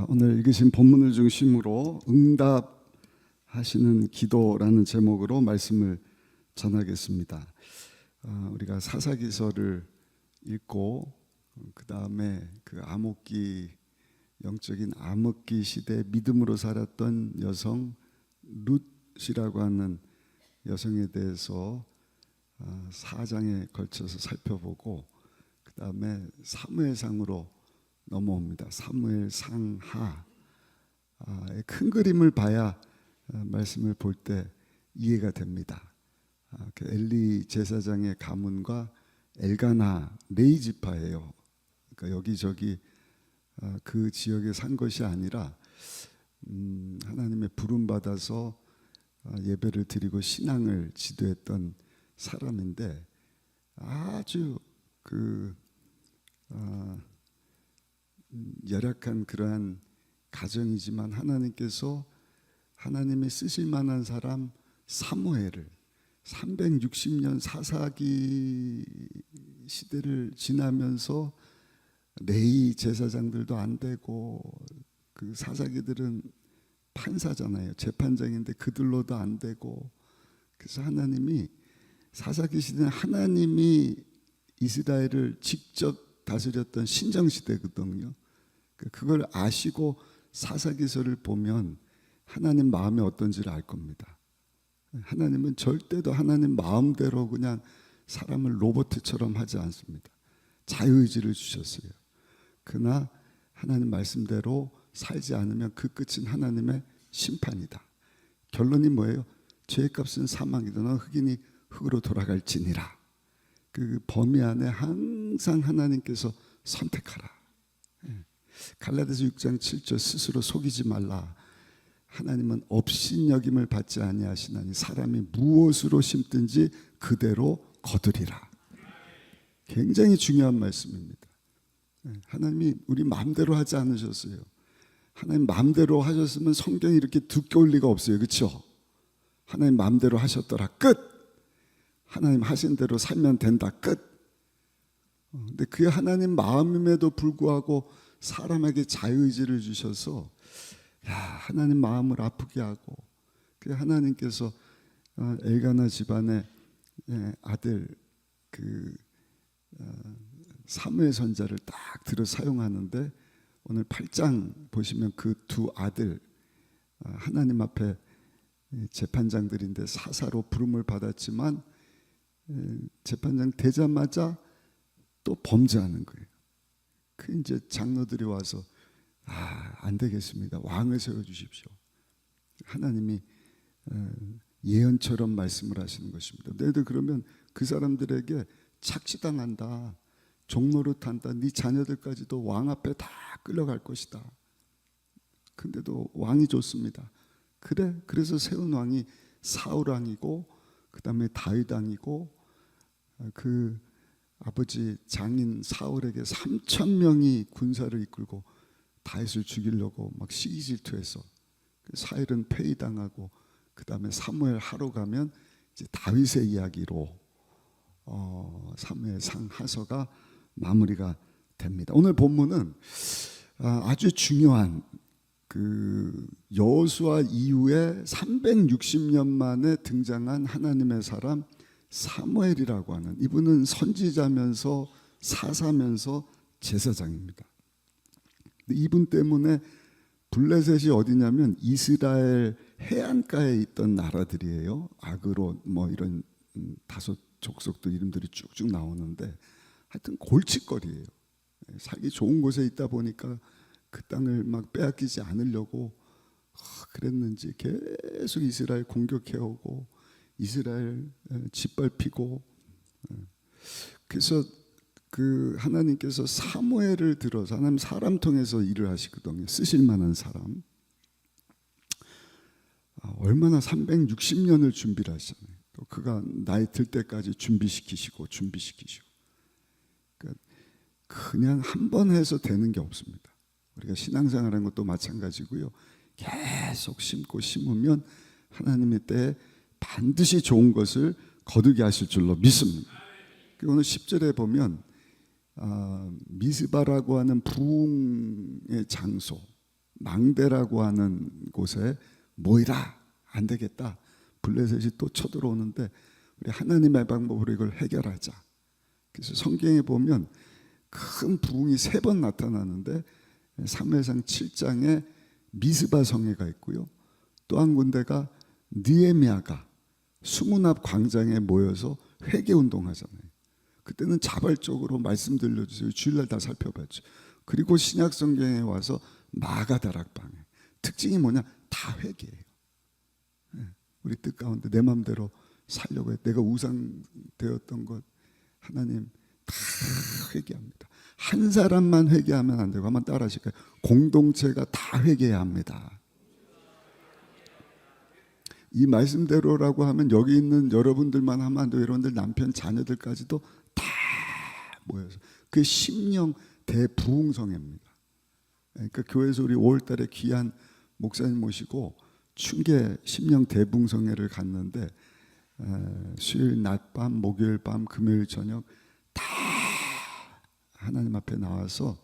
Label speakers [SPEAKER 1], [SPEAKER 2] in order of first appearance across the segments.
[SPEAKER 1] 오늘 읽으신 본문을 중심으로 응답하시는 기도라는 제목으로 말씀을 전하겠습니다. 우리가 사사기서를 읽고 그 다음에 그 암흑기, 영적인 암흑기 시대 믿음으로 살았던 여성 룻이라고 하는 여성에 대해서 4장에 걸쳐서 살펴보고 그 다음에 사무엘상으로 넘어옵니다. 사무엘상하. 큰 그림을 봐야 말씀을 볼 때 이해가 됩니다. 그 엘리 제사장의 가문과 엘가나 레이지파예요. 그러니까 여기저기 그 지역에 산 것이 아니라 하나님의 부름 받아서 예배를 드리고 신앙을 지도했던 사람인데 아주 열악한 그러한 가정이지만 하나님께서 하나님이 쓰실 만한 사람 사무엘을 360년 사사기 시대를 지나면서 레위 제사장들도 안 되고 그 사사기들은 판사잖아요. 재판장인데 그들로도 안 되고 그래서 하나님이 사사기 시대는 하나님이 이스라엘을 직접 다스렸던 신정시대거든요. 그걸 아시고 사사기서를 보면 하나님 마음이 어떤지를 알 겁니다. 하나님은 절대도 하나님 마음대로 그냥 사람을 로봇처럼 하지 않습니다. 자유의지를 주셨어요. 그러나 하나님 말씀대로 살지 않으면 그 끝은 하나님의 심판이다. 결론이 뭐예요? 죄의 값은 사망이다. 너 흑인이 흙으로 돌아갈지니라. 그 범위 안에 항상 하나님께서 선택하라. 갈라디아서 6장 7절 스스로 속이지 말라. 하나님은 업신여김을 받지 아니하시나니 사람이 무엇으로 심든지 그대로 거두리라. 굉장히 중요한 말씀입니다. 하나님이 우리 마음대로 하지 않으셨어요. 하나님 마음대로 하셨으면 성경이 이렇게 두꺼울 리가 없어요. 그렇죠? 하나님 마음대로 하셨더라. 끝. 하나님 하신 대로 살면 된다. 끝. 근데 그 하나님 마음임에도 불구하고 사람에게 자유의지를 주셔서 하나님 마음을 아프게 하고 그 하나님께서 엘가나 집안의 아들 사무엘 선자를 딱 들어 사용하는데 오늘 8장 보시면 그 두 아들 하나님 앞에 재판장들인데 사사로 부름을 받았지만 재판장 되자마자 또 범죄하는 거예요. 그 이제 장로들이 와서 안 되겠습니다. 왕을 세워주십시오. 하나님이 예언처럼 말씀을 하시는 것입니다. 너희들 그러면 그 사람들에게 착취당한다. 종노릇한다. 네 자녀들까지도 왕 앞에 다 끌려갈 것이다. 근데도 왕이 좋습니다. 그래서 세운 왕이 사울 왕이고 그 다음에 다윗 왕이고 그 아버지 장인 사울에게 3,000명이 군사를 이끌고 다윗을 죽이려고 막 시기 질투해서 사울은 폐위당하고 그 다음에 사무엘 하러 가면 이제 다윗의 이야기로 사무엘상 하서가 마무리가 됩니다. 오늘 본문은 아주 중요한 그 여호수아 이후에 360년 만에 등장한 하나님의 사람 사무엘이라고 하는 이분은 선지자면서 사사면서 제사장입니다. 이분 때문에 블레셋이 어디냐면 이스라엘 해안가에 있던 나라들이에요. 아그로 뭐 이런 다섯 족속들 이름들이 쭉쭉 나오는데 하여튼 골칫거리예요. 살기 좋은 곳에 있다 보니까 그 땅을 막 빼앗기지 않으려고 그랬는지 계속 이스라엘 공격해오고 이스라엘 짓밟히고 그래서 그 하나님께서 사무엘을 들어서 하나님 사람 통해서 일을 하시거든요. 쓰실 만한 사람. 얼마나 360년을 준비를 하시잖아요. 또 그가 나이 들 때까지 준비시키시고 그냥 한 번 해서 되는 게 없습니다. 우리가 신앙생활하는 것도 마찬가지고요. 계속 심고 심으면 하나님의 때에 반드시 좋은 것을 거두게 하실 줄로 믿습니다. 오늘 10절에 보면 미스바라고 하는 부흥의 장소, 망대라고 하는 곳에 모이라. 안 되겠다. 블레셋이 또 쳐들어오는데 우리 하나님의 방법으로 이걸 해결하자. 그래서 성경에 보면 큰 부흥이 3번 나타나는데 사무엘상 7장에 미스바 성회가 있고요. 또 한 군데가 느헤미야가 수문 앞 광장에 모여서 회개운동 하잖아요. 그때는 자발적으로 말씀 들려주세요. 주일날 다 살펴봤죠. 그리고 신약 성경에 와서 마가다락방에 특징이 뭐냐? 다 회개해요. 우리 뜻 가운데 내 마음대로 살려고 해. 내가 우상 되었던 것 하나님 다 회개합니다. 한 사람만 회개하면 안 되고 한번 따라 하실까요? 공동체가 다 회개해야 합니다. 이 말씀대로라고 하면 여기 있는 여러분들만 하면 안 돼요. 여러분들 남편 자녀들까지도 다 모여서 그 심령 대부흥성회입니다. 그러니까 교회에서 우리 5월달에 귀한 목사님 모시고 춘계 심령 대부흥성회를 갔는데 수요일 낮밤, 목요일 밤, 금요일 저녁 다 하나님 앞에 나와서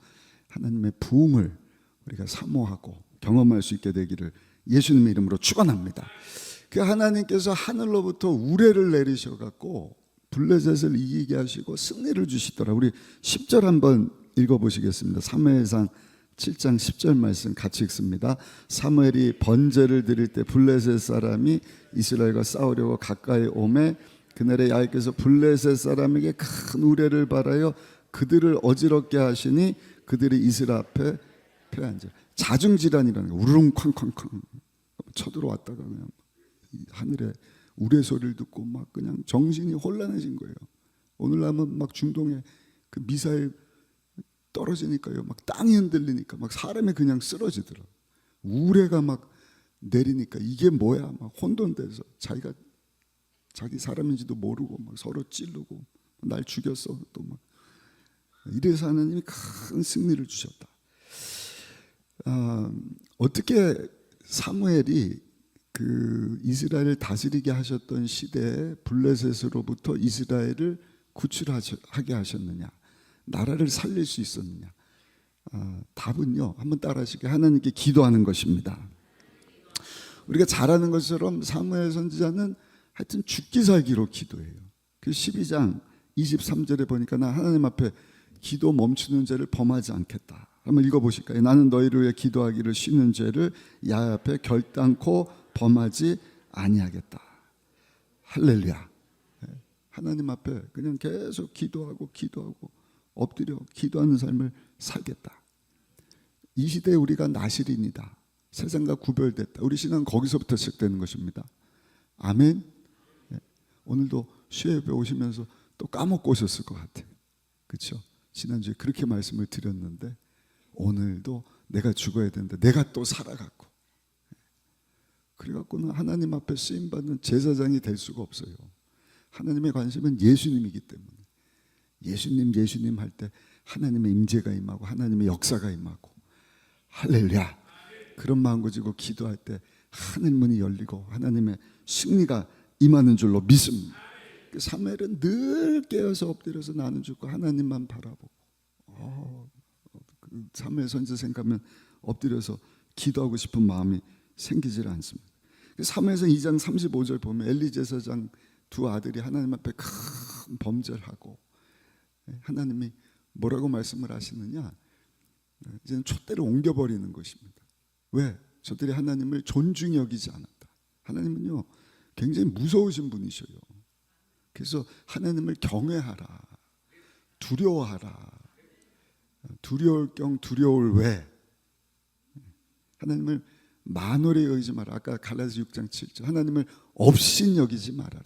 [SPEAKER 1] 하나님의 부흥을 우리가 사모하고 경험할 수 있게 되기를 예수님 이름으로 축원합니다. 그 하나님께서 하늘로부터 우레를 내리셔갖고 블레셋을 이기게 하시고 승리를 주시더라. 우리 10절 한번 읽어보시겠습니다. 사무엘상 7장 10절 말씀 같이 읽습니다. 사무엘이 번제를 드릴 때 블레셋 사람이 이스라엘과 싸우려고 가까이 오매 그날에 야훼께서 블레셋 사람에게 큰 우레를 발하여 그들을 어지럽게 하시니 그들이 이스라엘 앞에 패한지. 자중질환이라는 거. 우르릉쾅쾅쾅 쳐들어왔다가 그냥 하늘에 우레 소리를 듣고 막 그냥 정신이 혼란해진 거예요. 오늘날은 막 중동에 그 미사일 떨어지니까요, 막 땅이 흔들리니까 막 사람이 그냥 쓰러지더라. 우레가 막 내리니까 이게 뭐야? 막 혼돈돼서 자기 사람인지도 모르고 막 서로 찌르고 날 죽였어 또 막 이래서 하나님이 큰 승리를 주셨다. 어떻게 사무엘이 그 이스라엘을 다스리게 하셨던 시대에 블레셋으로부터 이스라엘을 구출하게 하셨느냐? 나라를 살릴 수 있었느냐? 답은요, 한번 따라하시게 하나님께 기도하는 것입니다. 우리가 잘 아는 것처럼 사무엘 선지자는 하여튼 죽기 살기로 기도해요. 그 12장 23절에 보니까 나 하나님 앞에 기도 멈추는 죄를 범하지 않겠다. 한번 읽어보실까요? 나는 너희를 위해 기도하기를 쉬는 죄를 야훼 앞에 결단코 범하지 아니하겠다. 할렐루야. 하나님 앞에 그냥 계속 기도하고 엎드려 기도하는 삶을 살겠다. 이 시대에 우리가 나실인이다. 세상과 구별됐다. 우리 신앙은 거기서부터 시작되는 것입니다. 아멘. 오늘도 수요예배 오시면서 또 까먹고 오셨을 것 같아요. 그렇죠? 지난주에 그렇게 말씀을 드렸는데 오늘도 내가 죽어야 되는데 내가 또 살아갔고, 그래갖고는 하나님 앞에 쓰임받는 제사장이 될 수가 없어요. 하나님의 관심은 예수님이기 때문에 예수님 할 때 하나님의 임재가 임하고 하나님의 역사가 임하고, 할렐루야. 그런 마음 가지고 기도할 때 하늘 문이 열리고 하나님의 승리가 임하는 줄로 믿습니다. 사무엘은 늘 깨어서 엎드려서 나는 죽고 하나님만 바라보고, 사무엘 선지자 생각하면 엎드려서 기도하고 싶은 마음이 생기질 않습니다. 사무엘상 2장 35절 보면 엘리 제사장 두 아들이 하나님 앞에 큰 범죄를 하고 하나님이 뭐라고 말씀을 하시느냐? 이제는 촛대를 옮겨버리는 것입니다. 왜? 저들이 하나님을 존중히 여기지 않았다. 하나님은요 굉장히 무서우신 분이셔요. 그래서 하나님을 경외하라, 두려워하라. 두려울 경 두려울 왜? 하나님을 만월에 여기지 마라. 아까 갈라디아 6장 7절 하나님을 없인 여기지 말아라.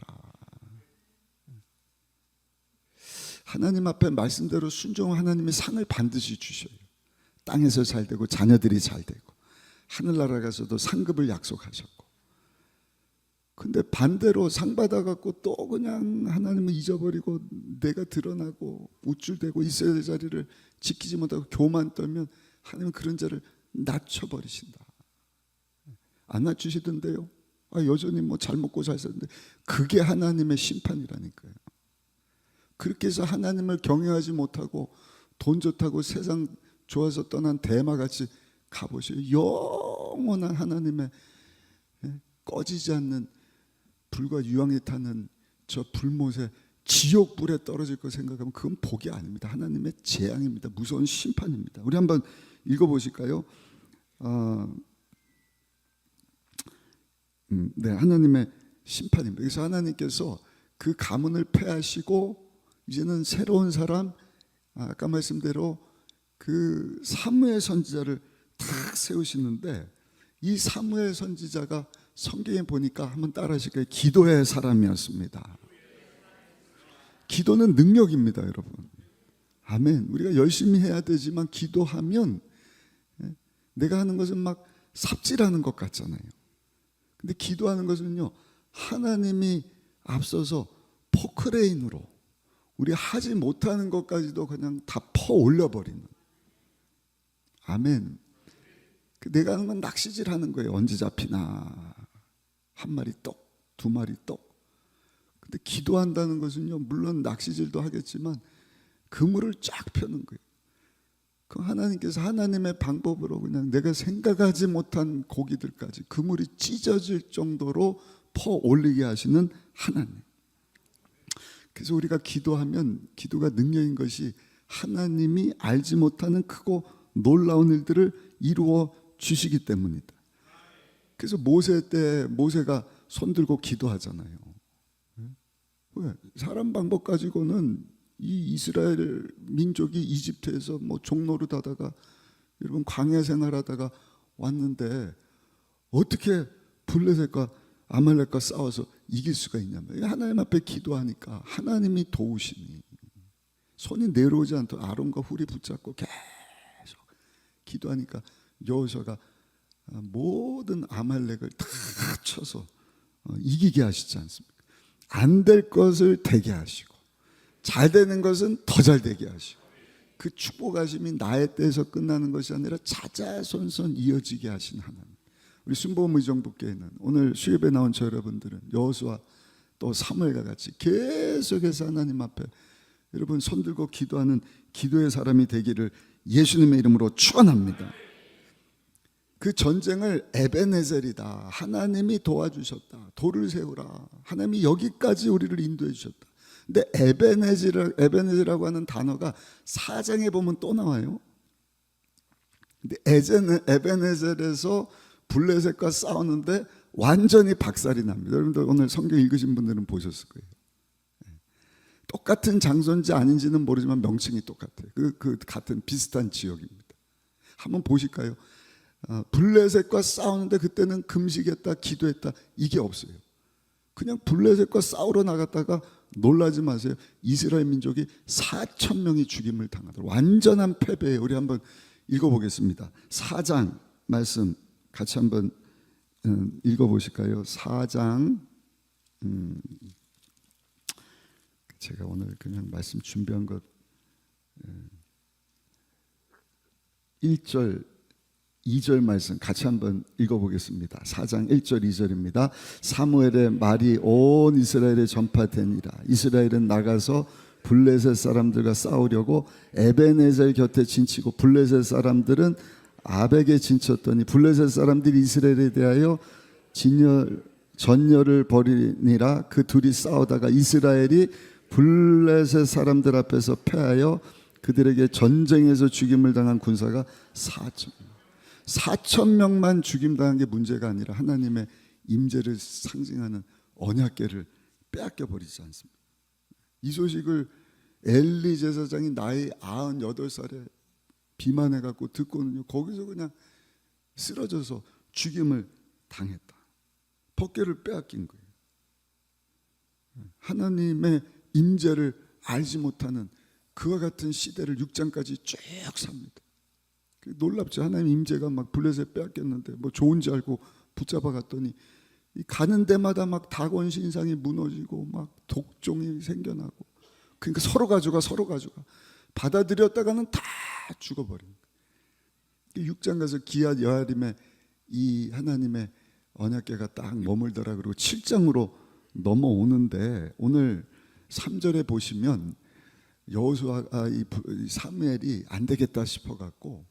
[SPEAKER 1] 하나님 앞에 말씀대로 순종한 하나님의 상을 반드시 주셔요. 땅에서 잘 되고 자녀들이 잘 되고 하늘나라 가서도 상급을 약속하셨고, 근데 반대로 상 받아갖고 또 그냥 하나님을 잊어버리고 내가 드러나고 우쭐대고 있어야 될 자리를 지키지 못하고 교만 떨면 하나님은 그런 자를 낮춰버리신다. 안 낮추시던데요. 여전히 뭐 잘 먹고 잘 사는데 그게 하나님의 심판이라니까요. 그렇게 해서 하나님을 경외하지 못하고 돈 좋다고 세상 좋아서 떠난 대마같이 가보세요. 영원한 하나님의 꺼지지 않는 불과 유황이 타는 저 불못에 지옥 불에 떨어질 거 생각하면 그건 복이 아닙니다. 하나님의 재앙입니다. 무서운 심판입니다. 우리 한번 읽어보실까요? 네, 하나님의 심판입니다. 그래서 하나님께서 그 가문을 패하시고 이제는 새로운 사람, 아까 말씀대로 그 사무엘 선지자를 탁 세우시는데, 이 사무엘 선지자가 성경에 보니까 한번 따라하실 거예요. 기도의 사람이었습니다. 기도는 능력입니다, 여러분. 아멘. 우리가 열심히 해야 되지만 기도하면 내가 하는 것은 막 삽질하는 것 같잖아요. 근데 기도하는 것은요, 하나님이 앞서서 포크레인으로 우리 하지 못하는 것까지도 그냥 다 퍼 올려버리는. 아멘. 내가 하는 건 낚시질 하는 거예요. 언제 잡히나. 한 마리 떡, 두 마리 떡. 근데 기도한다는 것은요, 물론 낚시질도 하겠지만 그물을 쫙 펴는 거예요. 그 하나님께서 하나님의 방법으로 그냥 내가 생각하지 못한 고기들까지 그물이 찢어질 정도로 퍼 올리게 하시는 하나님. 그래서 우리가 기도하면 기도가 능력인 것이 하나님이 알지 못하는 크고 놀라운 일들을 이루어 주시기 때문이다. 그래서 모세 때 모세가 손들고 기도하잖아요. 왜? 사람 방법 가지고는 이 이스라엘 민족이 이집트에서 뭐 종노릇 하다가 여러분 광야 생활하다가 왔는데 어떻게 블레셋과 아말렉과 싸워서 이길 수가 있냐면 하나님 앞에 기도하니까 하나님이 도우시니 손이 내려오지 않도록 아론과 훌이 붙잡고 계속 기도하니까 여호수아가 모든 아말렉을 다 쳐서 이기게 하시지 않습니까? 안 될 것을 되게 하시고 잘 되는 것은 더 잘 되게 하시고, 그 축복하심이 나의 때에서 끝나는 것이 아니라 자자손손 이어지게 하신 하나님. 우리 순복음 의정부교회는 오늘 수협에 나온 저 여러분들은 여호수아 또 사무엘과 같이 계속해서 하나님 앞에 여러분 손들고 기도하는 기도의 사람이 되기를 예수님의 이름으로 축원합니다. 그 전쟁을 에베네젤이다. 하나님이 도와주셨다. 돌을 세우라. 하나님이 여기까지 우리를 인도해 주셨다. 근데 에베네젤이라고 하는 단어가 4장에 보면 또 나와요. 근데 에베네젤에서 블레셋과 싸우는데 완전히 박살이 납니다. 여러분들 오늘 성경 읽으신 분들은 보셨을 거예요. 똑같은 장소인지 아닌지는 모르지만 명칭이 똑같아요. 그 같은 비슷한 지역입니다. 한번 보실까요? 블레셋과 싸우는데 그때는 금식했다, 기도했다, 이게 없어요. 그냥 블레셋과 싸우러 나갔다가 놀라지 마세요. 이스라엘 민족이 4,000명이 죽임을 당하더라고요. 완전한 패배예요. 우리 한번 읽어보겠습니다. 4장 말씀 같이 한번 읽어보실까요? 4장. 제가 오늘 그냥 말씀 준비한 것 1절 2절 말씀 같이 한번 읽어보겠습니다. 4장 1절 2절입니다. 사무엘의 말이 온 이스라엘에 전파되니라. 이스라엘은 나가서 블레셋 사람들과 싸우려고 에베네젤 곁에 진치고 블레셋 사람들은 아벡에 진쳤더니 블레셋 사람들이 이스라엘에 대하여 전열을 벌이니라. 그 둘이 싸우다가 이스라엘이 블레셋 사람들 앞에서 패하여 그들에게 전쟁에서 죽임을 당한 군사가 4,000명만 죽임당한 게 문제가 아니라 하나님의 임재를 상징하는 언약궤를 빼앗겨 버리지 않습니다. 이 소식을 엘리 제사장이 나이 98살에 비만해갖고 듣고는요, 거기서 그냥 쓰러져서 죽임을 당했다. 법궤를 빼앗긴 거예요. 하나님의 임재를 알지 못하는 그와 같은 시대를 6장까지 쭉 삽니다. 놀랍죠. 하나님 임재가 막 블레셋 빼앗겼는데 뭐 좋은지 알고 붙잡아 갔더니 가는 데마다 막 다곤 신상이 무너지고 막 독종이 생겨나고, 그러니까 서로 가져가 받아들였다가는 다 죽어버린 거예요. 6장 가서 기앗 여아림에 이 하나님의 언약궤가 딱 머물더라. 그리고 7장으로 넘어오는데 오늘 3절에 보시면 여호수아가 이 사무엘이 안 되겠다 싶어갖고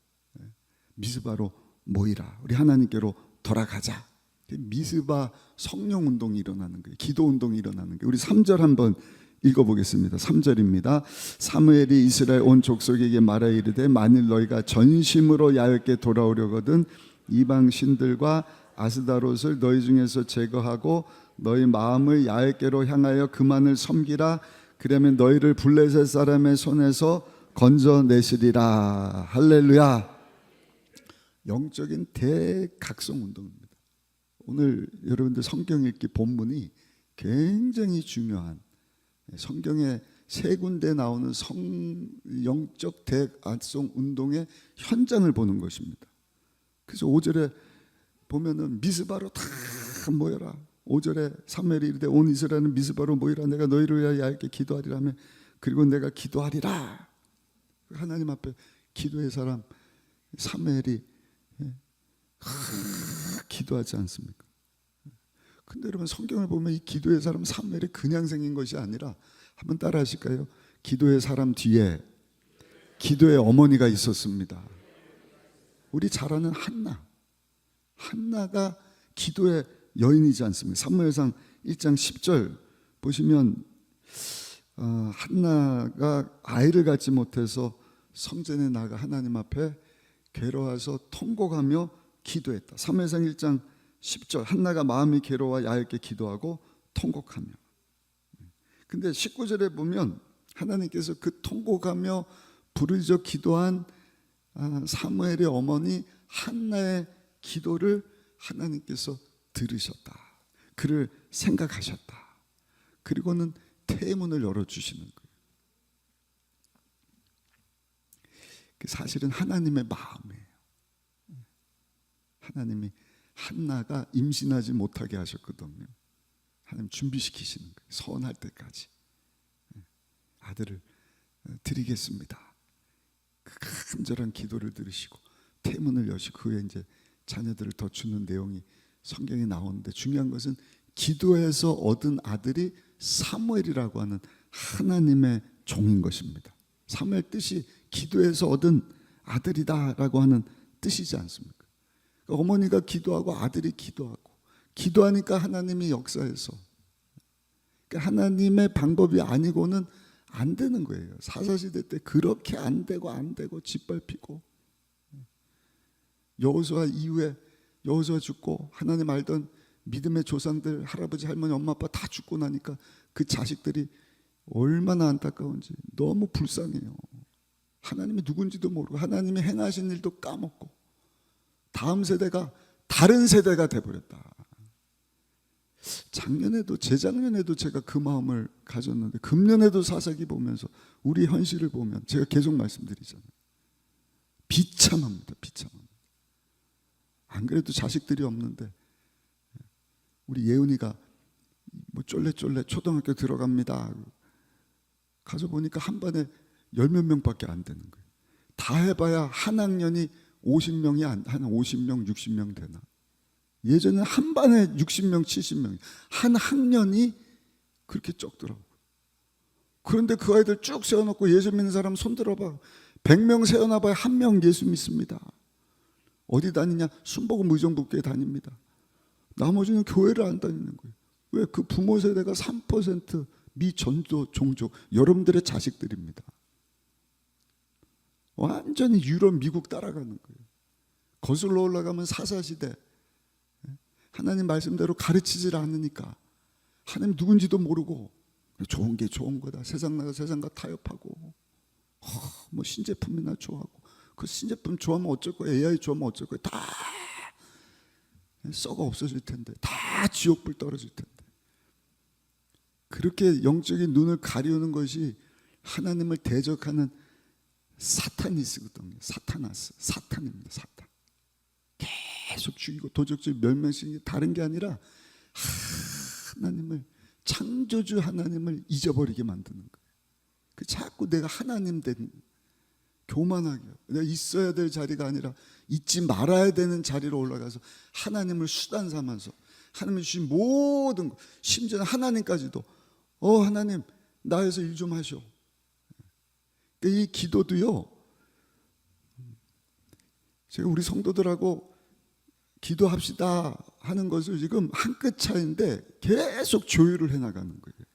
[SPEAKER 1] 미스바로 모이라. 우리 하나님께로 돌아가자. 미스바 성령 운동이 일어나는 거예요. 기도 운동이 일어나는 거예요. 우리 3절 한번 읽어보겠습니다. 3절입니다. 사무엘이 이스라엘 온 족속에게 말하 이르되 만일 너희가 전심으로 야훼께 돌아오려거든 이방 신들과 아스다롯을 너희 중에서 제거하고 너희 마음을 야훼께로 향하여 그만을 섬기라. 그러면 너희를 블레셋 사람의 손에서 건져내시리라. 할렐루야. 영적인 대각성 운동입니다. 오늘 여러분들 성경 읽기 본문이 굉장히 중요한, 성경에 세 군데 나오는 영적 대각성 운동의 현장을 보는 것입니다. 그래서 5절에 보면은 미스바로 다 모여라. 5절에 사무엘이 이르되 온 이스라엘은 미스바로 모이라. 내가 너희를 위하여 야훼께 기도하리라 하며 그리고 내가 기도하리라. 하나님 앞에 기도의 사람 사무엘이 기도하지 않습니까? 근데 여러분 성경을 보면 이 기도의 사람 사무엘이 그냥 생긴 것이 아니라, 한번 따라 하실까요? 기도의 사람 뒤에 기도의 어머니가 있었습니다. 우리 잘 아는 한나가 기도의 여인이지 않습니까? 사무엘상 1장 10절 보시면 한나가 아이를 갖지 못해서 성전에 나가 하나님 앞에 괴로워서 통곡하며 기도했다. 사무엘상 1장 10절 한나가 마음이 괴로워 야훼께 기도하고 통곡하며. 근데 19절에 보면 하나님께서 그 통곡하며 부르짖어 기도한 사무엘의 어머니 한나의 기도를 하나님께서 들으셨다. 그를 생각하셨다. 그리고는 태문을 열어주시는 거예요. 사실은 하나님의 마음이에요. 하나님이 한나가 임신하지 못하게 하셨거든요. 하나님 준비시키시는 거예요. 서원할 때까지 아들을 드리겠습니다. 그 간절한 기도를 들으시고 태문을 여시고 그 후에 이제 자녀들을 더 주는 내용이 성경에 나오는데, 중요한 것은 기도해서 얻은 아들이 사무엘이라고 하는 하나님의 종인 것입니다. 사무엘 뜻이 기도해서 얻은 아들이다라고 하는 뜻이지 않습니까? 그러니까 어머니가 기도하고 아들이 기도하고 기도하니까 하나님이 역사해서, 그러니까 하나님의 방법이 아니고는 안 되는 거예요. 사사시대 때 그렇게 안 되고 짓밟히고, 여호수아 이후에 여호수아 죽고 하나님 알던 믿음의 조상들 할아버지 할머니 엄마 아빠 다 죽고 나니까 그 자식들이 얼마나 안타까운지 너무 불쌍해요. 하나님이 누군지도 모르고 하나님이 행하신 일도 까먹고 다음 세대가 다른 세대가 돼버렸다. 작년에도 재작년에도 제가 그 마음을 가졌는데, 금년에도 사사기 보면서 우리 현실을 보면 제가 계속 말씀드리잖아요. 비참합니다. 비참합니다. 안 그래도 자식들이 없는데 우리 예은이가 뭐 쫄래쫄래 초등학교 들어갑니다. 가서 보니까 한 반에 10몇 명밖에 안 되는 거예요. 다 해봐야 한 학년이 50명이 한 50명 60명 되나. 예전에 한 반에 60명 70명, 한 학년이 그렇게 적더라고요. 그런데 그 아이들 쭉 세워놓고 예수 믿는 사람 손 들어봐. 100명 세워놔봐야 한 명 예수 믿습니다. 어디 다니냐? 순복음 의정부교회 다닙니다. 나머지는 교회를 안 다니는 거예요. 왜? 그 부모 세대가 3% 미전도 종족, 여러분들의 자식들입니다. 완전히 유럽 미국 따라가는 거예요. 거슬러 올라가면 사사시대, 하나님 말씀대로 가르치질 않으니까 하나님 누군지도 모르고 좋은 게 좋은 거다, 세상 나가 세상과 타협하고 뭐 신제품이나 좋아하고, 그 신제품 좋아하면 어쩔 거야, AI 좋아하면 어쩔 거야, 다 썩어 없어질 텐데, 다 지옥불 떨어질 텐데. 그렇게 영적인 눈을 가리우는 것이 하나님을 대적하는 사타니스거든요. 사탄입니다. 사탄. 계속 죽이고 도적질 멸망시키는 게 다른 게 아니라 하나님을, 창조주 하나님을 잊어버리게 만드는 거예요. 그 자꾸 내가 하나님 된, 교만하게, 내가 있어야 될 자리가 아니라 잊지 말아야 되는 자리로 올라가서 하나님을 수단 삼아서 하나님이 주신 모든 것, 심지어 하나님까지도 하나님 나에서 일 좀 하셔. 이 기도도요, 제가 우리 성도들하고 기도합시다 하는 것을 지금 한 끗 차이인데 계속 조율을 해나가는 거예요.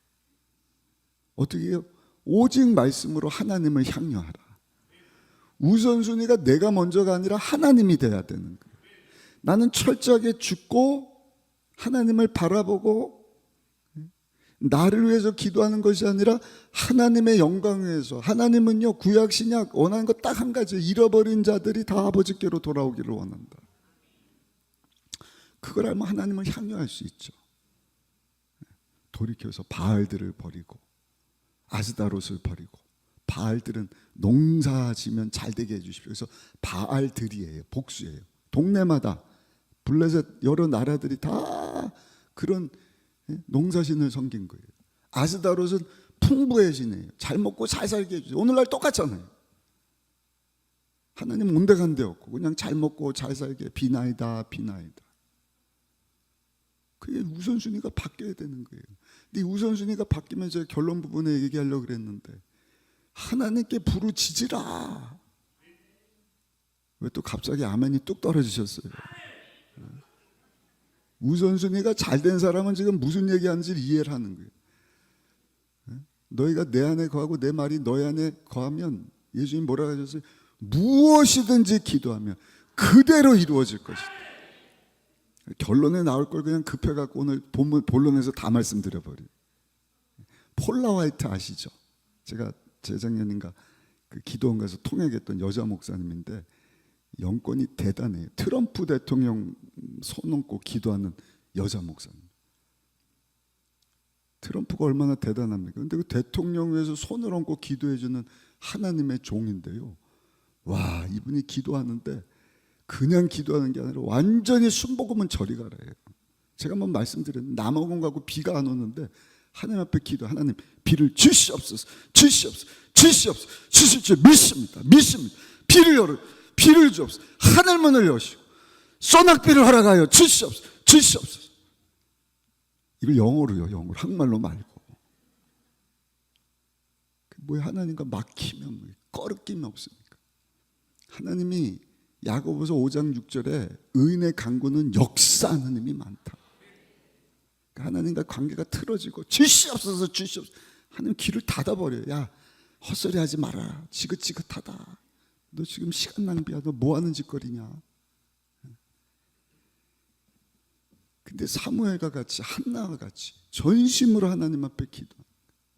[SPEAKER 1] 어떻게 해요? 오직 말씀으로 하나님을 향유하라. 우선순위가 내가 먼저가 아니라 하나님이 돼야 되는 거예요. 나는 철저하게 죽고 하나님을 바라보고 나를 위해서 기도하는 것이 아니라 하나님의 영광을 위해서. 하나님은요, 구약 신약 원하는 것 딱 한 가지, 잃어버린 자들이 다 아버지께로 돌아오기를 원한다. 그걸 알면 하나님을 향유할 수 있죠. 돌이켜서 바알들을 버리고 아스다롯을 버리고, 바알들은 농사지면 잘되게 해주십시오. 그래서 바알들이에요. 복수예요. 동네마다 블레셋 여러 나라들이 다 그런 농사신을 섬긴 거예요. 아스다롯은 풍부의 신이에요. 잘 먹고 잘 살게 해주세요. 오늘날 똑같잖아요. 하나님 온데간데 없고 그냥 잘 먹고 잘 살게, 비나이다 비나이다. 그게 우선순위가 바뀌어야 되는 거예요. 근데 우선순위가 바뀌면 제가 결론 부분에 얘기하려고 그랬는데, 하나님께 부르짖으라. 왜 또 갑자기 아멘이 뚝 떨어지셨어요? 우선순위가 잘 된 사람은 지금 무슨 얘기하는지 이해를 하는 거예요. 너희가 내 안에 거하고 내 말이 너희 안에 거하면, 예수님 뭐라고 하셨어요? 무엇이든지 기도하면 그대로 이루어질 것이다. 결론에 나올 걸 그냥 급해갖고 오늘 본론에서 다 말씀드려버려요. 폴라 화이트 아시죠? 제가 재작년인가 그 기도원 가서 통역했던 여자 목사님인데 영권이 대단해요. 트럼프 대통령 손 얹고 기도하는 여자 목사님. 트럼프가 얼마나 대단합니까? 근데 그 대통령 위해서 손을 얹고 기도해주는 하나님의 종인데요. 와, 이분이 기도하는데 그냥 기도하는 게 아니라 완전히 순복음은 저리 가라예요. 제가 한번 말씀드렸는데, 남아공 가고 비가 안 오는데 하나님 앞에 기도, 하나님 비를 주시옵소서, 주시옵소서, 주시옵소서, 주실 줄 믿습니다, 믿습니다. 비를 주옵소서. 하늘문을 여시고 소낙비를 허락하여 주시옵소서, 주시옵소서. 이걸 영어로요, 영어로, 한국말로 말고. 뭐야, 하나님과 막히면 꺼릇김이 없으니까. 하나님이 야고보서 5장 6절에 의인의 간구는 역사하는 힘이 많다. 그러니까 하나님과 관계가 틀어지고 주시옵소서, 주시옵소서. 하나님 귀를 닫아버려요. 야, 헛소리 하지 마라. 지긋지긋하다. 너 지금 시간 낭비야. 너 뭐 하는 짓거리냐. 근데 사무엘과 같이, 한나와 같이 전심으로 하나님 앞에 기도,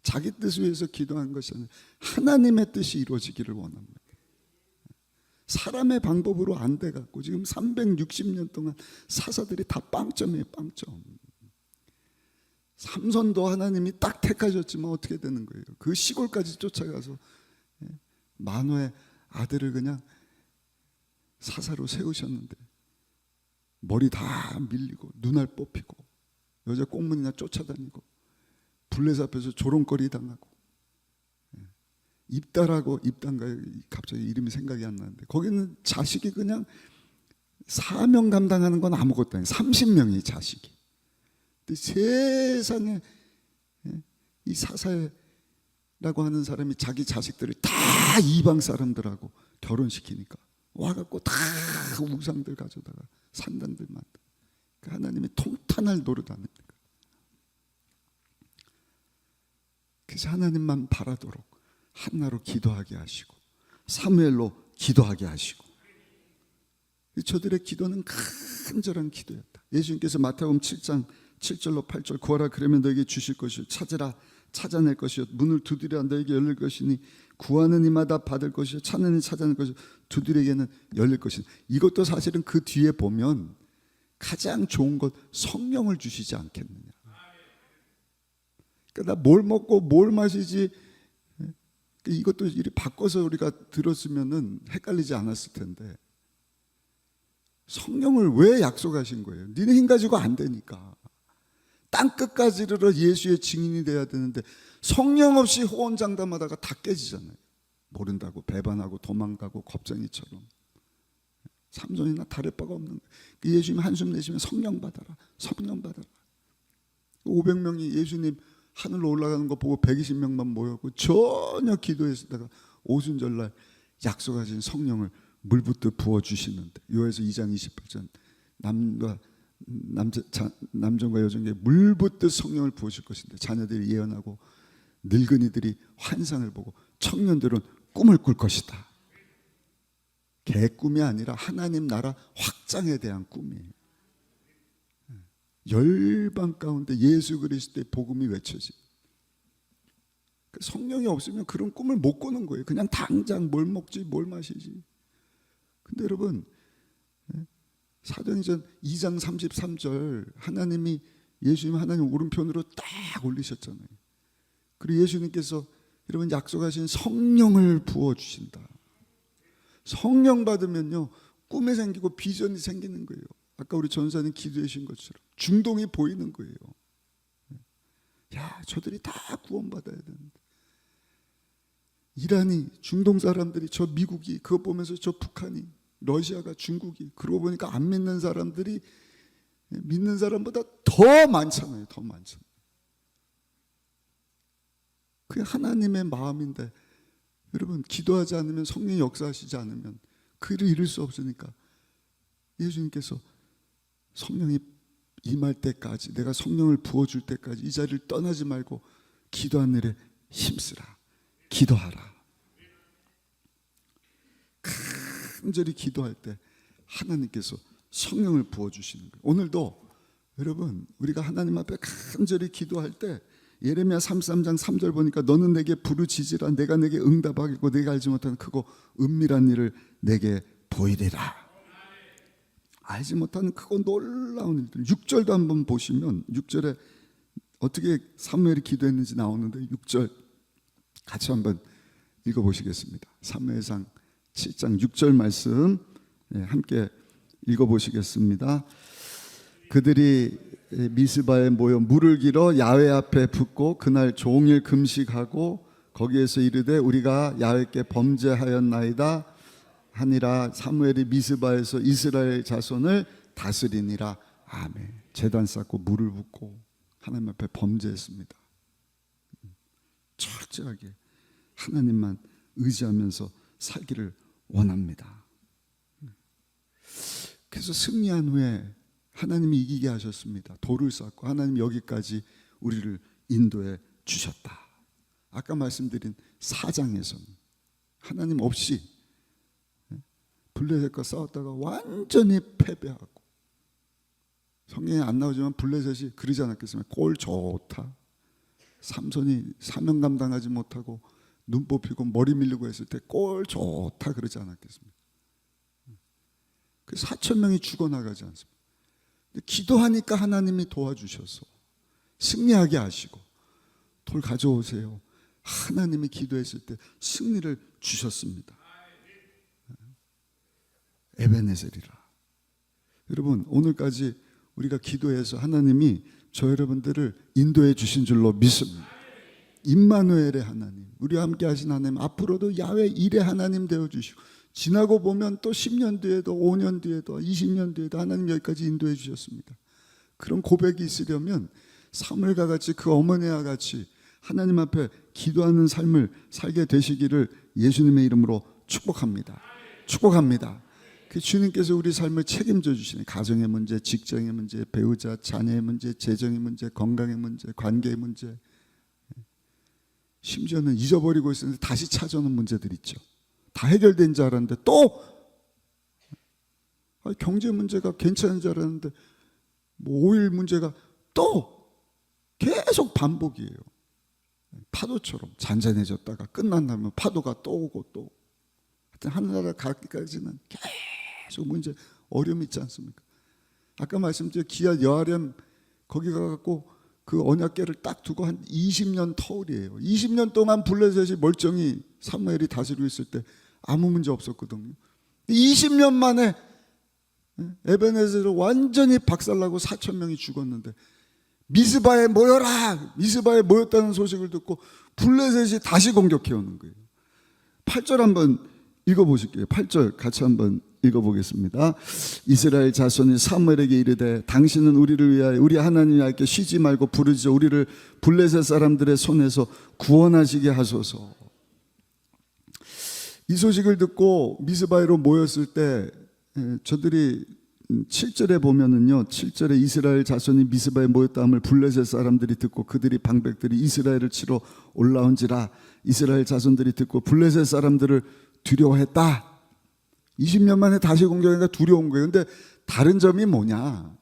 [SPEAKER 1] 자기 뜻을 위해서 기도한 것이 아니라 하나님의 뜻이 이루어지기를 원합니다. 사람의 방법으로 안 돼갖고 지금 360년 동안 사사들이 다 빵점이에요. 빵점. 삼손도 하나님이 딱 택하셨지만 어떻게 되는 거예요? 그 시골까지 쫓아가서 만호의 아들을 그냥 사사로 세우셨는데 머리 다 밀리고 눈알 뽑히고 여자 꽁문이나 쫓아다니고 블레셋 앞에서 조롱거리 당하고, 입다라고, 입단가요? 갑자기 이름이 생각이 안 나는데, 거기는 자식이 그냥 사명 감당하는 건 아무것도 아니에요. 30명이 자식이. 근데 세상에 이 사사라고 하는 사람이 자기 자식들을 다 이방 사람들하고 결혼시키니까 와갖고 다 우상들 가져다가 산당들 만들. 그러니까 하나님이 통탄할 노릇하는 거예요. 그래서 하나님만 바라도록 한나로 기도하게 하시고 사무엘로 기도하게 하시고, 저들의 기도는 간절한 기도였다. 예수님께서 마태복음 7장 7절로 8절, 구하라 그러면 너에게 주실 것이요, 찾으라 찾아낼 것이요, 문을 두드리라 너에게 열릴 것이니, 구하는 이마다 받을 것이요, 찾는 이 찾아낼 것이요, 두드리게는 열릴 것이니. 이것도 사실은 그 뒤에 보면 가장 좋은 것, 성령을 주시지 않겠느냐. 그러니까 나 뭘 먹고 뭘 마시지, 이것도 이리 바꿔서 우리가 들었으면은 헷갈리지 않았을 텐데, 성령을 왜 약속하신 거예요? 니네 힘 가지고 안 되니까. 땅끝까지 이르러 예수의 증인이 돼야 되는데 성령 없이 호언장담하다가 다 깨지잖아요. 모른다고 배반하고 도망가고 겁쟁이처럼. 삼손이나 다를 바가 없는 거예요. 예수님 한숨 내쉬면 성령 받아라, 성령 받아라. 500명이 예수님 하늘로 올라가는 거 보고 120명만 모였고 전혀 기도했다가 오순절날 약속하신 성령을 물붓듯 부어주시는데, 요에서 2장 28절 남종과 여종에게 물 붓듯 성령을 부으실 것인데 자녀들이 예언하고 늙은이들이 환상을 보고 청년들은 꿈을 꿀 것이다. 개꿈이 아니라 하나님 나라 확장에 대한 꿈이에요. 열방 가운데 예수 그리스도의 복음이 외쳐지. 성령이 없으면 그런 꿈을 못 꾸는 거예요. 그냥 당장 뭘 먹지 뭘 마시지. 근데 여러분 사도행전 2장 33절 하나님이 예수님 하나님 오른편으로 딱 올리셨잖아요. 그리고 예수님께서 여러분 약속하신 성령을 부어주신다. 성령 받으면요 꿈에 생기고 비전이 생기는 거예요. 아까 우리 전사님 기도해 주신 것처럼 중동이 보이는 거예요. 야, 저들이 다 구원받아야 되는데 이란이, 중동 사람들이, 저 미국이 그거 보면서 저 북한이, 러시아가, 중국이, 그러고 보니까 안 믿는 사람들이 믿는 사람보다 더 많잖아요. 더 많잖아요. 그게 하나님의 마음인데 여러분 기도하지 않으면 성령이 역사하시지 않으면 그 일을 이룰 수 없으니까 예수님께서 성령이 임할 때까지 내가 성령을 부어줄 때까지 이 자리를 떠나지 말고 기도하는 일에 힘쓰라. 기도하라. 간절히 기도할 때 하나님께서 성령을 부어주시는 거예요. 오늘도 여러분 우리가 하나님 앞에 간절히 기도할 때 예레미야 33장 3절 보니까 너는 내게 부르짖으라 내가 내게 응답하겠고 내가 알지 못하는 크고 은밀한 일을 내게 보이리라. 알지 못하는 크고 놀라운 일들. 6절도 한번 보시면 6절에 어떻게 사무엘이 기도했는지 나오는데 6절 같이 한번 읽어보시겠습니다. 사무엘상 7장 6절 말씀 함께 읽어보시겠습니다. 그들이 미스바에 모여 물을 길어 야훼 앞에 붓고 그날 종일 금식하고 거기에서 이르되 우리가 야훼께 범죄하였나이다 하니라. 사무엘이 미스바에서 이스라엘 자손을 다스리니라. 아멘. 제단 쌓고 물을 붓고 하나님 앞에 범죄했습니다. 철저하게 하나님만 의지하면서 살기를 원합니다. 그래서 승리한 후에 하나님이 이기게 하셨습니다. 돌을 쌓고 하나님 여기까지 우리를 인도해 주셨다. 아까 말씀드린 4장에서는 하나님 없이 블레셋과 싸웠다가 완전히 패배하고 성경에 안 나오지만 블레셋이 그러지 않았겠습니까? 꼴 좋다. 삼손이 사명 감당하지 못하고 눈 뽑히고 머리 밀리고 했을 때 꼴 좋다 그러지 않았겠습니까? 그 4,000명이 죽어나가지 않습니까? 근데 기도하니까 하나님이 도와주셔서 승리하게 하시고 돌 가져오세요. 하나님이 기도했을 때 승리를 주셨습니다. 에베네셀이라. 여러분 오늘까지 우리가 기도해서 하나님이 저 여러분들을 인도해 주신 줄로 믿습니다. 임마누엘의 하나님, 우리와 함께 하신 하나님, 앞으로도 야훼 일의 하나님 되어주시고 지나고 보면 또 10년 뒤에도 5년 뒤에도 20년 뒤에도 하나님 여기까지 인도해 주셨습니다. 그런 고백이 있으려면 사무엘과 같이 그 어머니와 같이 하나님 앞에 기도하는 삶을 살게 되시기를 예수님의 이름으로 축복합니다. 축복합니다. 그 주님께서 우리 삶을 책임져 주시는 가정의 문제, 직장의 문제, 배우자, 자녀의 문제, 재정의 문제, 건강의 문제, 관계의 문제, 심지어는 잊어버리고 있었는데 다시 찾아오는 문제들 있죠. 다 해결된 줄 알았는데 또 경제 문제가 괜찮은 줄 알았는데 뭐 오일 문제가 또 계속 반복이에요. 파도처럼 잔잔해졌다가 끝난다면 파도가 또 오고 또 하늘나라 가기까지는 계속 문제 어려움이 있지 않습니까? 아까 말씀드린 기아 여아렘 거기 가갖고 그 언약궤를 딱 두고 한 20년 터울이에요. 20년 동안 블레셋이 멀쩡히 사무엘이 다스리고 있을 때 아무 문제 없었거든요. 20년 만에 에베네셀을 완전히 박살나고 4,000명이 죽었는데 미스바에 모여라! 미스바에 모였다는 소식을 듣고 블레셋이 다시 공격해 오는 거예요. 8절 한번 읽어보실게요. 8절 같이 한번 읽어보겠습니다. 이스라엘 자손이 사무엘에게 이르되 당신은 우리를 위하여 우리 하나님께 쉬지 말고 부르짖어 우리를 블레셋 사람들의 손에서 구원하시게 하소서. 이 소식을 듣고 미스바에로 모였을 때 저들이 7절에 보면은요, 7절에 이스라엘 자손이 미스바에 모였다함을 블레셋 사람들이 듣고 그들이 방백들이 이스라엘을 치러 올라온지라. 이스라엘 자손들이 듣고 블레셋 사람들을 두려워했다. 20년 만에 다시 공격하니까 두려운 거예요. 근데 다른 점이 뭐냐?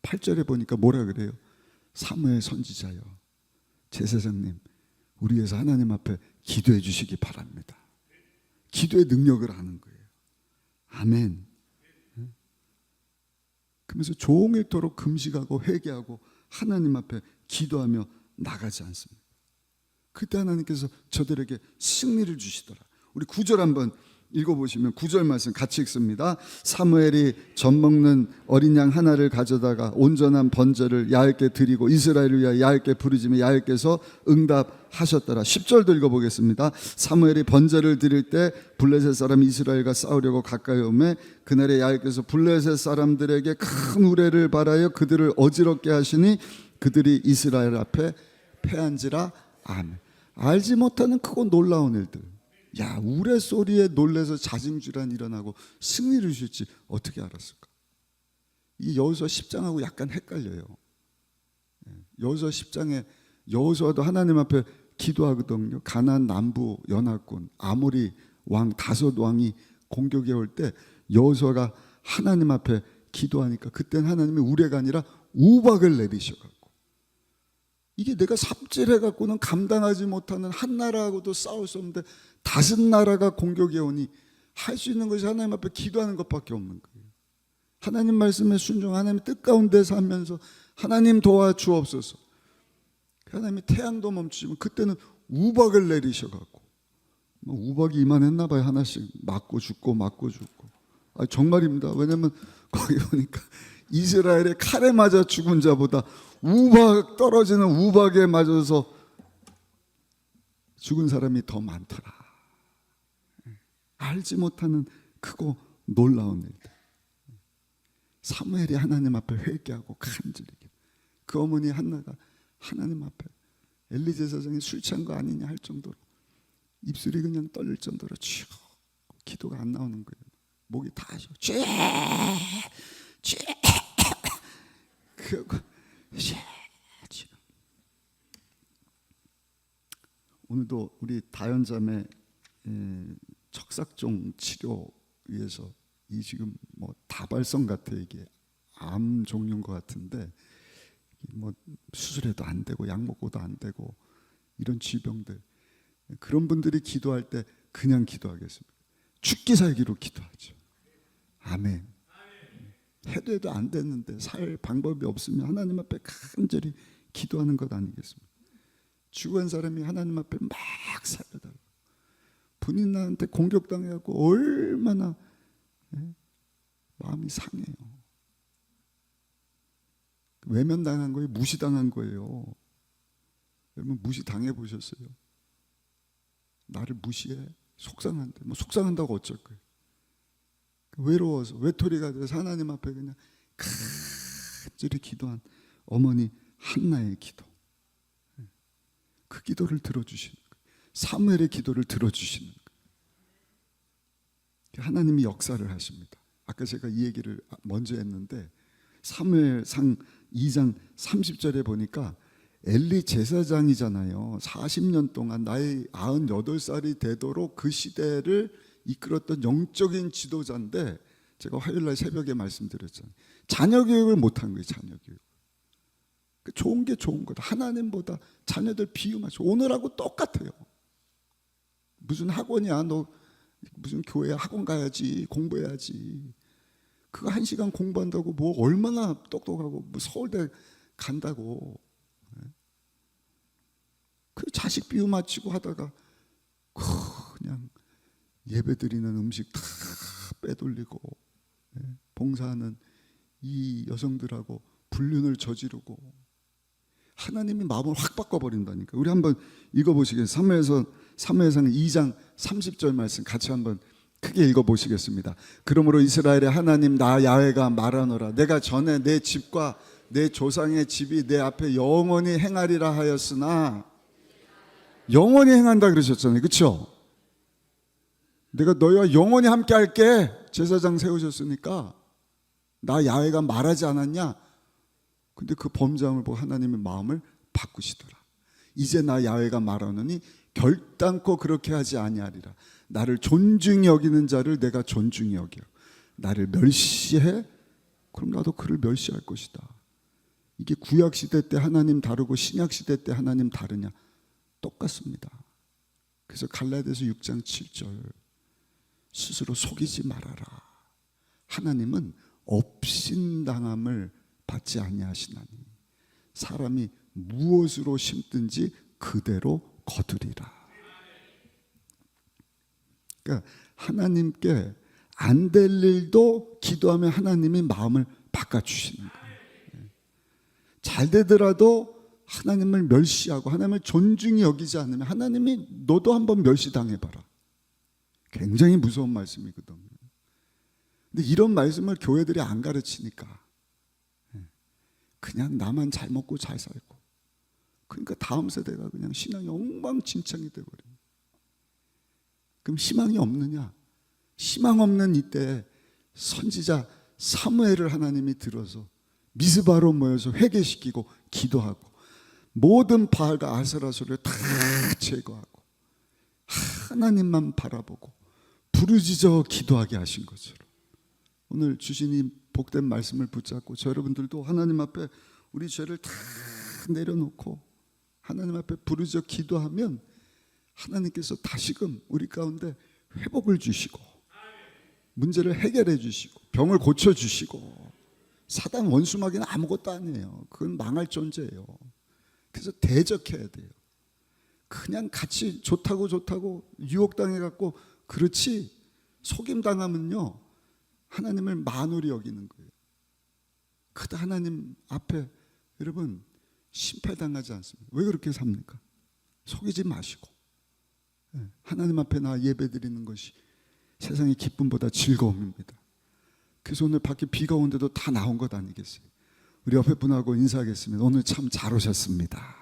[SPEAKER 1] 8절에 보니까 뭐라 그래요? 사무엘 선지자여, 제사장님, 우리 위해서 하나님 앞에 기도해 주시기 바랍니다. 기도의 능력을 아는 거예요. 아멘. 그러면서 종일토록 금식하고 회개하고 하나님 앞에 기도하며 나가지 않습니다. 그때 하나님께서 저들에게 승리를 주시더라. 우리 9절 한번 읽어보시면 9절 말씀 같이 읽습니다. 사무엘이 젖먹는 어린 양 하나를 가져다가 온전한 번제를 야훼께 드리고 이스라엘을 위하여 야훼께 부르짖으며 야훼께서 응답하셨더라. 10절도 읽어보겠습니다. 사무엘이 번제를 드릴 때 블레셋 사람이 이스라엘과 싸우려고 가까이 오매 그날에 야훼께서 블레셋 사람들에게 큰 우레를 발하여 그들을 어지럽게 하시니 그들이 이스라엘 앞에 패한지라. 아멘. 알지 못하는 크고 놀라운 일들. 야, 우레 소리에 놀래서 자증질환 일어나고 승리를 주실지 어떻게 알았을까? 이 여호수아 10장하고 약간 헷갈려요. 여호수아 10장에 여호수아도 하나님 앞에 기도하거든요. 가나안 남부 연합군 아모리 왕 5왕이 공격해 올 때 여호수아가 하나님 앞에 기도하니까 그때는 하나님이 우레가 아니라 우박을 내리셔갖고, 이게 내가 삽질해갖고는 감당하지 못하는 한 나라하고도 싸울 수 없는데 5 나라가 공격해 오니 할 수 있는 것이 하나님 앞에 기도하는 것밖에 없는 거예요. 하나님 말씀에 순종, 하나님 뜻 가운데 살면서 하나님 도와주옵소서. 하나님이 태양도 멈추시면 그때는 우박을 내리셔갖고, 우박이 이만했나 봐요. 하나씩 맞고 죽고 맞고 죽고. 정말입니다. 왜냐하면 거기 보니까 이스라엘의 칼에 맞아 죽은 자보다 우박 떨어지는 우박에 맞아서 죽은 사람이 더 많더라. 알지 못하는 크고 놀라운 일들. 사무엘이 하나님 앞에 회개하고 간절히, 그 어머니 한나가 하나님 앞에 엘리 제사장이 술 취한 거 아니냐 할 정도로 입술이 그냥 떨릴 정도로 쭉 기도가 안 나오는 거예요. 목이 다 하셔. 오늘도 우리 다연자매 척삭종 치료 위해서 이 지금 뭐 다발성 같아, 이게 암 종류인 것 같은데 뭐 수술해도 안 되고 약 먹고도 안 되고 이런 질병들, 그런 분들이 기도할 때 그냥 기도하겠습니다. 죽기 살기로 기도하죠. 아멘. 해도 안 됐는데 살 방법이 없으면 하나님 앞에 간절히 기도하는 것 아니겠습니까? 죽은 사람이 하나님 앞에 막 살려달라고, 본인 나한테 공격당해갖고 얼마나 마음이 상해요. 외면당한 거예요? 무시당한 거예요? 여러분 무시당해 보셨어요? 나를 무시해? 속상한데, 뭐 속상한다고 어쩔 거예요? 외로워서 외톨이가 돼서 하나님 앞에 그냥 간절히 기도한 어머니 한나의 기도, 그 기도를 들어주시는 거예요. 사무엘의 기도를 들어주시는 거예요. 하나님이 역사를 하십니다. 아까 제가 이 얘기를 먼저 했는데 사무엘상 2장 30절에 보니까 엘리 제사장이잖아요. 40년 동안 나이 98살이 되도록 그 시대를 이끌었던 영적인 지도자인데, 제가 화요일날 새벽에 말씀드렸잖아요. 자녀 교육을 못한 거예요. 자녀 교육. 좋은 게 좋은 거다. 하나님보다 자녀들 비유하죠. 오늘하고 똑같아요. 무슨 학원이야? 너 무슨 교회 학원 가야지, 공부해야지. 그거 1시간 공부한다고 뭐 얼마나 똑똑하고 뭐 서울대 간다고. 그 자식 비유 맞추고 하다가 그냥 예배드리는 음식 다 빼돌리고 봉사하는 이 여성들하고 불륜을 저지르고 하나님이 마음을 확 바꿔버린다니까. 우리 한번 읽어보시겠어요? 사무엘상 2장 30절 말씀 같이 한번 크게 읽어보시겠습니다. 그러므로 이스라엘의 하나님 나 야훼가 말하노라. 내가 전에 내 집과 내 조상의 집이 내 앞에 영원히 행하리라 하였으나, 영원히 행한다 그러셨잖아요. 그렇죠? 내가 너희와 영원히 함께 할게. 제사장 세우셨으니까 나 야훼가 말하지 않았냐? 근데 그 범죄함을 보고 하나님의 마음을 바꾸시더라. 이제 나 야훼가 말하노니 결단코 그렇게 하지 아니하리라. 나를 존중히 여기는 자를 내가 존중히 여겨. 나를 멸시해? 그럼 나도 그를 멸시할 것이다. 이게 구약시대 때 하나님 다르고 신약시대 때 하나님 다르냐? 똑같습니다. 그래서 갈라디아서 6장 7절, 스스로 속이지 말아라. 하나님은 업신당함을 받지 아니하시나니 사람이 무엇으로 심든지 그대로 거두리라. 그러니까 하나님께 안 될 일도 기도하면 하나님이 마음을 바꿔주시는 거예요. 잘 되더라도 하나님을 멸시하고 하나님을 존중히 여기지 않으면 하나님이 너도 한번 멸시당해봐라. 굉장히 무서운 말씀이거든요. 근데 이런 말씀을 교회들이 안 가르치니까 그냥 나만 잘 먹고 잘 살고, 그러니까 다음 세대가 그냥 신앙이 엉망진창이 돼버려요. 그럼 희망이 없느냐? 희망 없는 이때 선지자 사무엘을 하나님이 들어서 미스바로 모여서 회개시키고 기도하고 모든 바알과 아세라 소리를 다 제거하고 하나님만 바라보고 부르짖어 기도하게 하신 것처럼 오늘 주신 이 복된 말씀을 붙잡고 저 여러분들도 하나님 앞에 우리 죄를 다 내려놓고 하나님 앞에 부르짖어 기도하면 하나님께서 다시금 우리 가운데 회복을 주시고 문제를 해결해 주시고 병을 고쳐 주시고, 사단 원수마귀는 아무것도 아니에요. 그건 망할 존재예요. 그래서 대적해야 돼요. 그냥 같이 좋다고 유혹당해 갖고 그렇지, 속임당하면요 하나님을 만홀히 여기는 거예요. 그다 하나님 앞에 여러분 심판당하지 않습니다. 왜 그렇게 삽니까? 속이지 마시고 하나님 앞에 나 예배드리는 것이 세상의 기쁨보다 즐거움입니다. 그래서 오늘 밖에 비가 오는데도 다 나온 것 아니겠어요? 우리 옆에 분하고 인사하겠습니다. 오늘 참 잘 오셨습니다.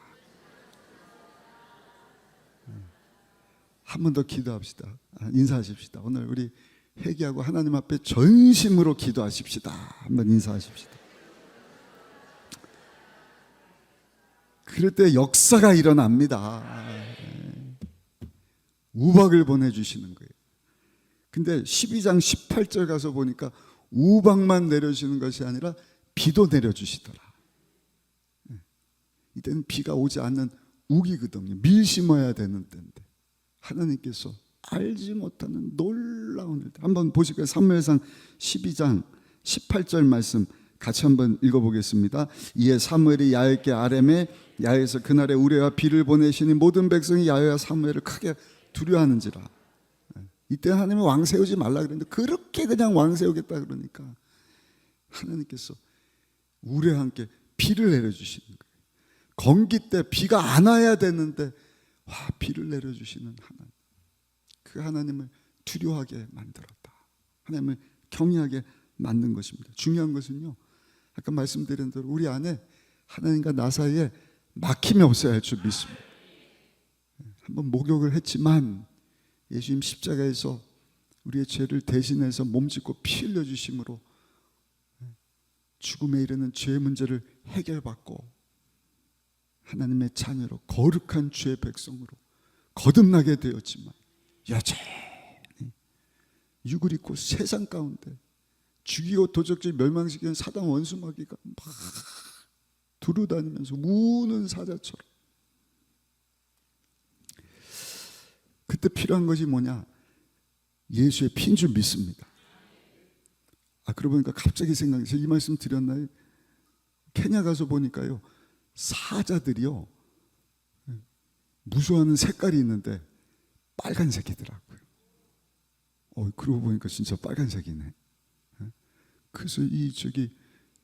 [SPEAKER 1] 한 번 더 기도합시다. 인사하십시다. 오늘 우리 회개하고 하나님 앞에 전심으로 기도하십시다. 한번 인사하십시다. 그럴 때 역사가 일어납니다. 우박을 보내주시는 거예요. 근데 12장 18절 가서 보니까 우박만 내려주시는 것이 아니라 비도 내려주시더라. 이때는 비가 오지 않는 우기거든요. 밀 심어야 되는 때인데 하나님께서 알지 못하는 놀라운 일. 한번 보실까요? 사무엘상 12장 18절 말씀 같이 한번 읽어보겠습니다. 이에 사무엘이 야훼께 아뢰매 야훼에서 그날에 우레와 비를 보내시니 모든 백성이 야훼와 사무엘을 크게 두려워하는지라. 이때 하나님이 왕 세우지 말라 그랬는데 그렇게 그냥 왕 세우겠다 그러니까 하나님께서 우레와 함께 비를 내려주시는 거예요. 건기 때 비가 안 와야 되는데 비를 내려주시는 하나님. 그 하나님을 두려워하게 만들었다. 하나님을 경외하게 만든 것입니다. 중요한 것은요, 아까 말씀드린 대로 우리 안에 하나님과 나 사이에 막힘이 없어야 할 줄 믿습니다. 한번 목욕을 했지만 예수님 십자가에서 우리의 죄를 대신해서 몸짓고 피 흘려주심으로 죽음에 이르는 죄의 문제를 해결받고 하나님의 자녀로 거룩한 주의 백성으로 거듭나게 되었지만 여전히 육을 입고 세상 가운데 죽이고 도적질 멸망시키는 사단 원수마귀가 막 두루다니면서 우는 사자처럼. 그때 필요한 것이 뭐냐? 예수의 피인 줄 믿습니다. 그러고 보니까 갑자기 생각나서 이 말씀 드렸나요? 케냐 가서 보니까요 사자들이요 무서워하는 색깔이 있는데 빨간색이더라고요. 그러고 보니까 진짜 빨간색이네. 그래서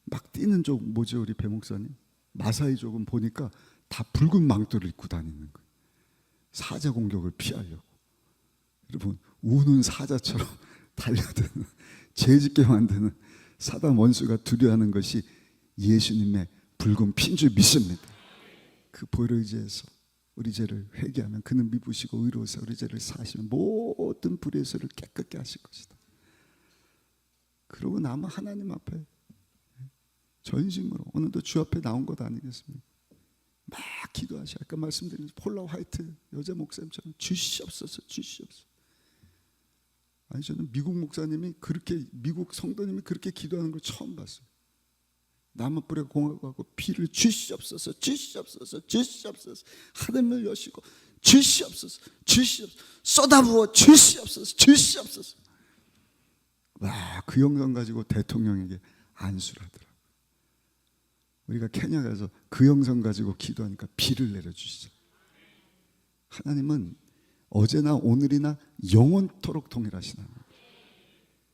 [SPEAKER 1] 막 뛰는 쪽 뭐죠, 우리 배 목사님? 마사이 쪽은 보니까 다 붉은 망토를 입고 다니는 거예요. 사자 공격을 피하려고. 여러분, 우는 사자처럼 달려드는, 죄짓게 만드는 사단 원수가 두려워하는 것이 예수님의 붉은 피인 줄 믿습니다. 그 보혈을 의지해서 우리 죄를 회개하면 그는 미부시고 의로우사 우리 죄를 사하시면 모든 불의의 소를 깨끗게 하실 것이다. 그러고 나면 하나님 앞에 전심으로 오늘도 주 앞에 나온 것 아니겠습니까? 막 기도하시. 아까 말씀드린 폴라 화이트 여자 목사님처럼 주시옵소서, 주시옵소서. 아니 저는 미국 목사님이 그렇게, 미국 성도님이 그렇게 기도하는 걸 처음 봤어요. 나무불에 공하고 피를 주시옵소서, 주시옵소서, 주시옵소서. 하늘을 여시고 주시옵소서, 주시옵소서. 쏟아부어 주시옵소서, 주시옵소서. 와, 그 영상 가지고 대통령에게 안수를 하더라고요. 우리가 케냐 가서 그 영상 가지고 기도하니까 비를 내려주시죠. 하나님은 어제나 오늘이나 영원토록 동일하시나.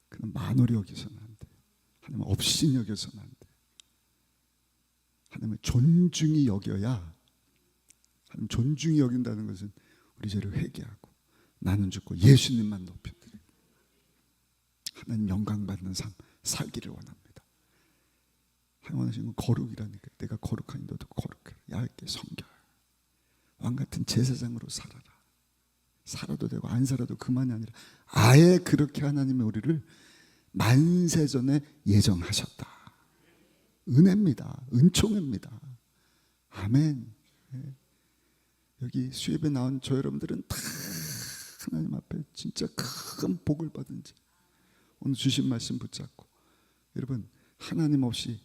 [SPEAKER 1] 그는 만홀히 여기서는 안 돼. 하나님은 업신 여겨서는 안 돼. 하나님을 존중히 여겨야. 하나님 존중히 여긴다는 것은 우리 죄를 회개하고 나는 죽고 예수님만 높여드리고 하나님 영광 받는 삶 살기를 원합니다. 원하시는 건 거룩이라니까. 내가 거룩하니 너도 거룩해라. 얇게 섬겨라. 왕같은 제사장으로 살아라. 살아도 되고 안 살아도 그만이 아니라 아예 그렇게 하나님이 우리를 만세전에 예정하셨다. 은혜입니다. 은총입니다. 아멘. 여기 수협에 나온 저 여러분들은 다 하나님 앞에 진짜 큰 복을 받은 자. 오늘 주신 말씀 붙잡고 여러분, 하나님 없이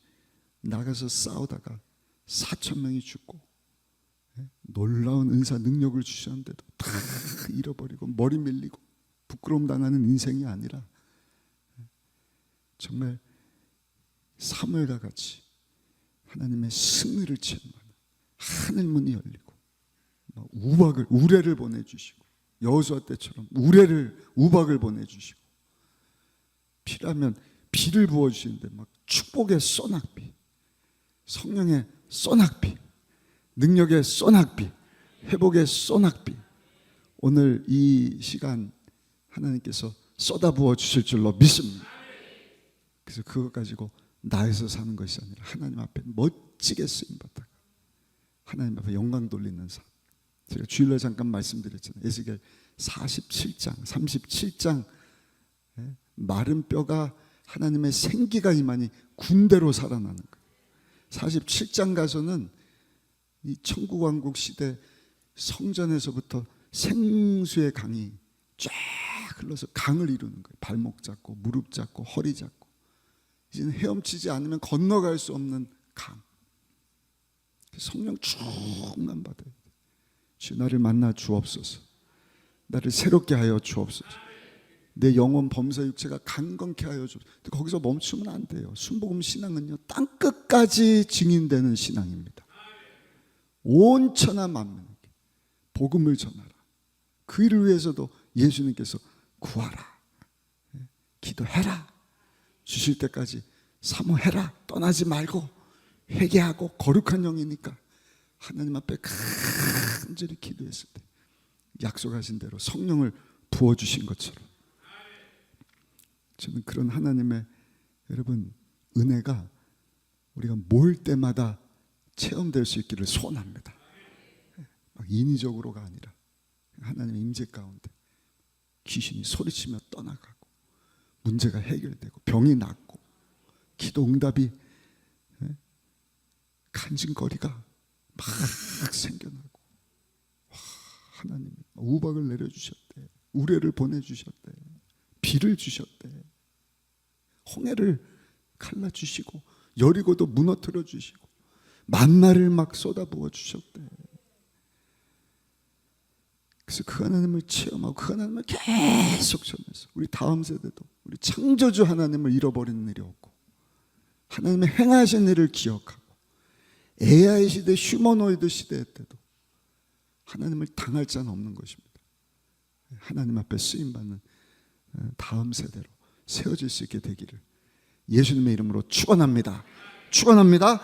[SPEAKER 1] 나가서 싸우다가 4,000명이 죽고 놀라운 은사 능력을 주셨는데도 다 잃어버리고 머리 밀리고 부끄러움 당하는 인생이 아니라 정말 사무엘과 같이 하나님의 승리를 체험하는 하늘 문이 열리고 우레를 보내주시고 여호수아 때처럼 우박을 보내주시고 필요하면 비를 부어주시는데 막 축복의 소낙비, 성령의 소낙비, 능력의 소낙비, 회복의 소낙비. 오늘 이 시간 하나님께서 쏟아부어 주실 줄로 믿습니다. 그래서 그것 가지고 나에서 사는 것이 아니라 하나님 앞에 멋지게 쓰임받다가 하나님 앞에 영광 돌리는 삶. 제가 주일날 잠깐 말씀드렸잖아요. 에스겔 47장 37장 마른 뼈가 하나님의 생기가 임하니 군대로 살아나는 거예요. 47장 가서는 이 천국왕국 시대 성전에서부터 생수의 강이 쫙 흘러서 강을 이루는 거예요. 발목 잡고 무릎 잡고 허리 잡고 이제는 헤엄치지 않으면 건너갈 수 없는 강. 성령 충만 받아야 돼. 주 나를 만나 주옵소서. 나를 새롭게 하여 주옵소서. 내 영혼 범사 육체가 강건케 하여 주옵소서. 거기서 멈추면 안 돼요. 순복음 신앙은요, 땅끝까지 증인되는 신앙입니다. 온 천하 만민에게 복음을 전하라. 그 일을 위해서도 예수님께서 구하라, 기도해라, 주실 때까지 사모해라, 떠나지 말고 회개하고 거룩한 영이니까 하나님 앞에 간절히 기도했을 때 약속하신 대로 성령을 부어주신 것처럼 저는 그런 하나님의 여러분 은혜가 우리가 모일 때마다 체험될 수 있기를 소원합니다. 막 인위적으로가 아니라 하나님의 임재 가운데 귀신이 소리치며 떠나가고 문제가 해결되고 병이 낫고 기도 응답이 간증거리가 막 생겨나고 하나님이 우박을 내려주셨대, 우레를 보내주셨대, 비를 주셨대, 홍해를 갈라주시고 여리고도 무너뜨려 주시고 만나를 막 쏟아부어 주셨대. 그래서 그 하나님을 체험하고 그 하나님을 계속 전해서 우리 다음 세대도 우리 창조주 하나님을 잃어버리는 일이 없고 하나님의 행하신 일을 기억하고 AI 시대, 휴머노이드 시대 때도 하나님을 당할 자는 없는 것입니다. 하나님 앞에 쓰임받는 다음 세대로 세워질 수 있게 되기를 예수님의 이름으로 축원합니다. 축원합니다.